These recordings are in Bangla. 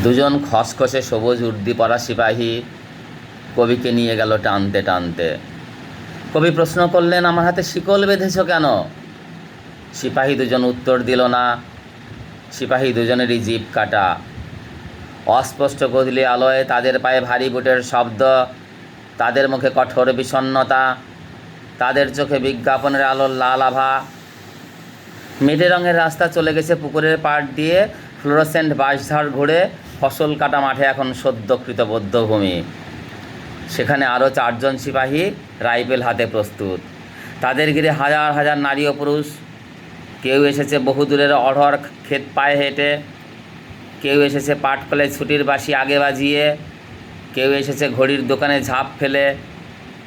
দুজন খসখসে সবুজ উর্দি পরা সিপাহী কবিকে নিয়ে গেল টানতে টানতে। কবি প্রশ্ন করলেন, আমার হাতে শিকল বেঁধেছ কেন? সিপাহী দুজন উত্তর দিল না। সিপাহী দুজনেরই জিভ কাটা। অস্পষ্ট গধূলি আলোয় তাদের পায়ে ভারী বুটের শব্দ, তাদের মুখে কঠোর বিষণ্ণতা, তাদের চোখে বিজ্ঞাপনের আলোর লাল আভা। মেটে রঙের রাস্তা চলে গেছে পুকুরের পাড় দিয়ে, ফ্লোরোসেন্ট বাঁশঝাড় ঘুরে ফসল কাটা মাঠে এখন সদ্যকৃত বধ্যভূমি। সেখানে আরও 4 জন সিপাহী রাইফেল হাতে প্রস্তুত। তাদের ঘিরে হাজার হাজার নারী ও পুরুষ। কেউ এসেছে বহুদূরের অঢর ক্ষেত পায়ে হেঁটে, কেউ এসেছে পাটকলে ছুটির বাঁশি আগে বাজিয়ে, কেউ এসেছে ঘড়ির দোকানে ঝাঁপ ফেলে,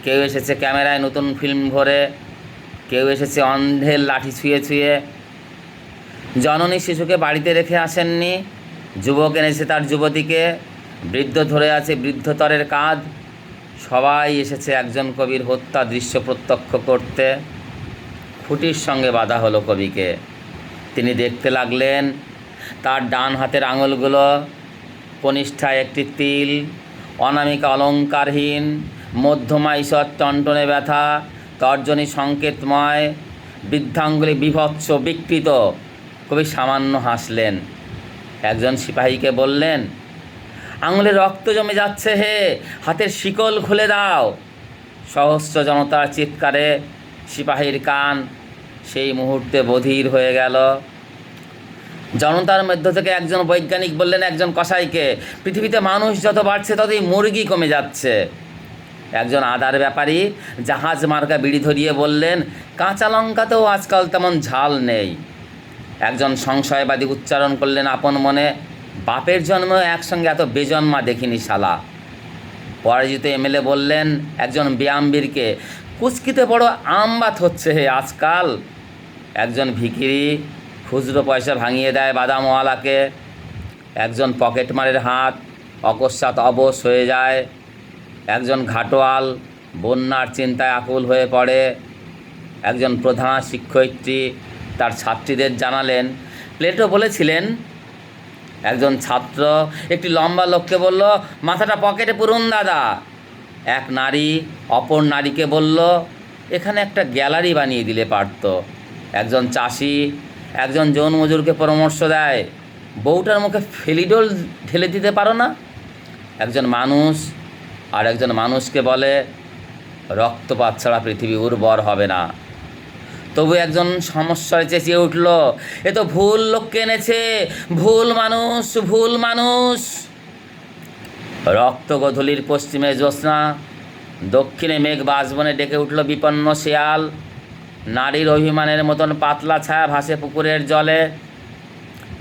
কেউ এসেছে ক্যামেরায় নতুন ফিল্ম ভরে, কেউ এসেছে অন্ধের লাঠি ছুঁয়ে ছুঁয়ে। জননী শিশুকে বাড়িতে রেখে আসেননি, যুবক এনেছে তার যুবতীকে, বৃদ্ধ ধরে আছে বৃদ্ধতরের কাঁধ। সবাই এসেছে একজন কবির হত্যা দৃশ্য প্রত্যক্ষ করতে। খুঁটির সঙ্গে বাধা হলো কবিকে। তিনি দেখতে লাগলেন তার ডান হাতের আঙুলগুলো, কনিষ্ঠায় একটি তিল, অনামিকা অলঙ্কারহীন, মধ্যমা ঈষৎ টনটনে ব্যথা, তর্জনী সংকেতময়, বৃদ্ধাঙ্গুলি বিভৎস বিকৃত। কবি সামান্য হাসলেন। একজন সিপাহীকে বললেন, আঙুলে রক্ত জমে যাচ্ছে হে, হাতের শিকল খুলে দাও। সহস্র জনতার চিৎকারে সিপাহীর কান সেই মুহূর্তে বধির হয়ে গেল। জনতার মধ্য থেকে একজন বৈজ্ঞানিক বললেন একজন কসাইকে, পৃথিবীতে মানুষ যত বাড়ছে ততই মুরগি কমে যাচ্ছে। একজন আদার ব্যাপারী জাহাজ মার্কা বিড়ি ধরিয়ে বললেন, কাঁচা লঙ্কাতেও আজকাল তেমন ঝাল নেই। একজন সংশয়বাদী উচ্চারণ করলেন আপন মনে, বাপের জন্মেও একসঙ্গে এত বেজন্মা দেখিনি শালা। পরাজিত এমএলএ বললেন একজন ব্যায়ামবীরকে, কুচকিতে বড় আমবাত হচ্ছে হে আজকাল। একজন ভিখিরি খুচরো পয়সা ভাঙিয়ে দেয় বাদামওয়ালাকে। একজন পকেটমারের হাত অকস্মাৎ অবশ হয়ে যায়। একজন ঘাটোয়াল বন্যার চিন্তায় আকুল হয়ে পড়ে। একজন প্রধান শিক্ষয়িত্রী তার ছাত্রীদের জানালেন, প্লেটো বলেছিলেন। একজন ছাত্র একটি লম্বা লোককে বলল, মাথাটা পকেটে পুরুন দাদা। এক নারী অপর নারীকে বলল, এখানে একটা গ্যালারি বানিয়ে দিলে পারত। একজন চাষি একজন যৌন মজুরকে পরামর্শ দেয়, বউটার মুখে ফেলিডোল ঢেলে দিতে পারো না? একজন মানুষ আর একজন মানুষকে বলে, রক্তপাত ছাড়া পৃথিবী উর্বর হবে না। তবু একজন সমস্যায় চেঁচিয়ে উঠল, এ তো ভুল লোককে এনেছে, ভুল মানুষ, ভুল মানুষ। রক্তগোধূলির পশ্চিমে জ্যোৎস্না, দক্ষিণে মেঘ বাঁশবনে ডেকে উঠল বিপন্ন শেয়াল। নারীর অভিমানের মতন পাতলা ছায়া ভাসে পুকুরের জলে।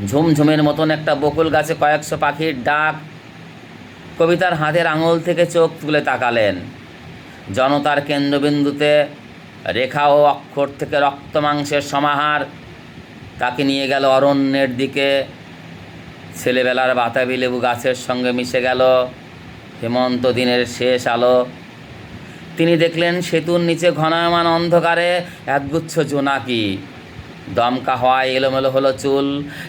ঝুমঝুমের মতন একটা বকুল গাছে কয়েকশো পাখির ডাক। কবিতার হাতের আঙুল থেকে চোখ তুলে তাকালেন। জনতার কেন্দ্রবিন্দুতে রেখা ও অক্ষর থেকে রক্ত মাংসের সমাহার। তাকে নিয়ে গেল অরণ্যের দিকে। ছেলেবেলার বাতাবি লেবু গাছের সঙ্গে মিশে গেল হেমন্ত দিনের শেষ আলো। তিনি দেখলেন সেতুর নিচে ঘনায়মান অন্ধকারে একগুচ্ছ জোনাকি। দমকা হওয়ায় এলোমেলো হলো চুল।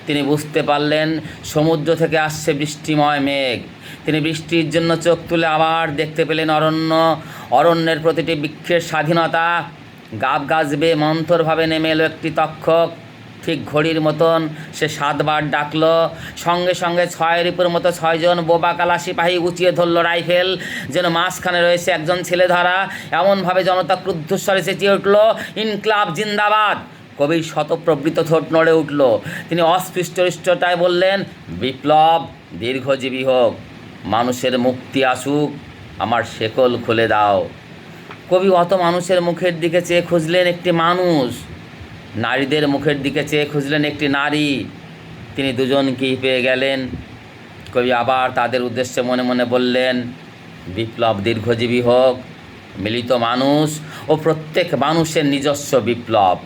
তিনি বুঝতে পারলেন সমুদ্র থেকে আসছে বৃষ্টিময় মেঘ। তিনি বৃষ্টির জন্য চোখ তুলে আবার দেখতে পেলেন অরণ্য, অরণ্যের প্রতিটি বৃক্ষের স্বাধীনতা। গাব গাছবে মন্থরভাবে নেমে এলো একটি তক্ষক। ঠিক ঘড়ির মতন সে 7 বার ডাকল। সঙ্গে সঙ্গে 6 রিপুর মতো 6 জন বোবা কালা সিপাহী উঁচিয়ে ধরল রাইফেল, যেন মাঝখানে রয়েছে একজন ছেলে ধরা। এমনভাবে জনতা ক্রুদ্ধস্বরে চেঁচিয়ে উঠল, ইনকলাব জিন্দাবাদ। কবির শতপ্রবৃত ঠোঁট নড়ে উঠল। তিনি অস্পৃষ্টতায় বললেন, বিপ্লব দীর্ঘজীবী হোক, মানুষের মুক্তি আসুক, আমার শেকল খুলে দাও। কবি অত মানুষের মুখের দিকে চেয়ে খুঁজলেন একটি মানুষ, নারীদের মুখের দিকে চেয়ে খুঁজলেন একটি নারী। তিনি দুজনকেই পেয়ে গেলেন। কবি আবার তাদের উদ্দেশ্যে মনে মনে বললেন, বিপ্লব দীর্ঘজীবী হোক, মিলিত মানুষ ও প্রত্যেক মানুষের নিজস্ব বিপ্লব।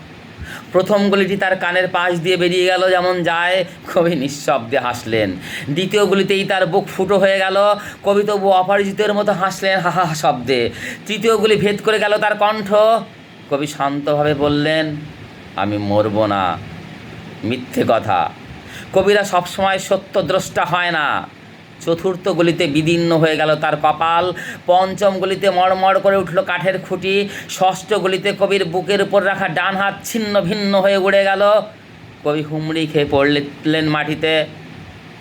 প্রথম গুলিটি তার কানের পাশ দিয়ে বেরিয়ে গেল যেমন যায়। কবি নিঃশব্দে হাসলেন। দ্বিতীয় গুলিতেই তার বুক ফুটো হয়ে গেল। কবি তবু অপরিচিতের মতো হাসলেন হা হা শব্দে। তৃতীয় গুলি ভেদ করে গেল তার কণ্ঠ। কবি শান্তভাবে বললেন, আমি মরব না। মিথ্যে কথা। কবিরা সবসময় সত্যদ্রষ্টা হয় না, চতুর্থ গলিতে বিদীর্ণ হয়ে গেল তার কপাল, পঞ্চম গলিতে মড়মড় করে উঠল কাঠের খুঁটি, ষষ্ঠ গলিতে কবির বুকের উপর রাখা ডান হাত ছিন্ন ভিন্ন হয়ে উড়ে গেল। কবি হুমড়ি খেয়ে পড়লেন মাটিতে।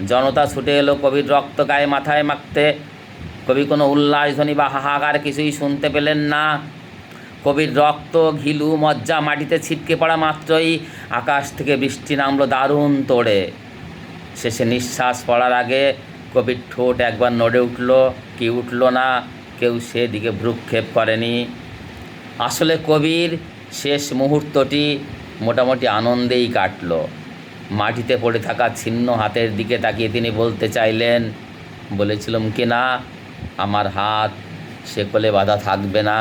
জনতা ছুটে এলো কবির রক্ত গায়ে মাথায় মাখতে। কবি কোনো উল্লাসধ্বনি বা হাহাকার কিছুই শুনতে পেলেন না। কবির রক্ত, ঘিলু, মজ্জা মাটিতে ছিটকে পড়া মাত্রই আকাশ থেকে বৃষ্টি নামলো দারুণ তোড়ে। শেষে নিঃশ্বাস পড়ার আগে কবির ঠোঁট একবার নড়ে উঠল, কি উঠল না, কেউ সেদিকে ভ্রুক্ষেপ করেনি। আসলে কবির শেষ মুহূর্তটি মোটামুটি আনন্দেই কাটল। মাটিতে পড়ে থাকা ছিন্ন হাতের দিকে তাকিয়ে তিনি বলতে চাইলেন, বলেছিলাম কি না আমার হাত শেকলে বাঁধা থাকবে না।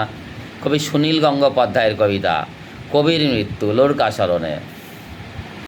কবি সুনীল গঙ্গোপাধ্যায়ের কবিতা কবির মৃত্যু, লোরকাচরণে।